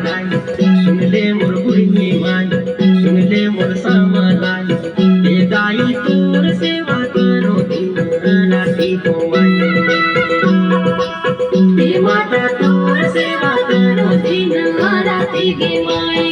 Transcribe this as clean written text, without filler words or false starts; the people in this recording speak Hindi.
गाय सुन ले मोर बुढ़ी माई सुन ले मोर सामलाई ए गाई तोर सेवा करो दिन राती को माई ए माता तोर सेवा करो दिन राती गे माई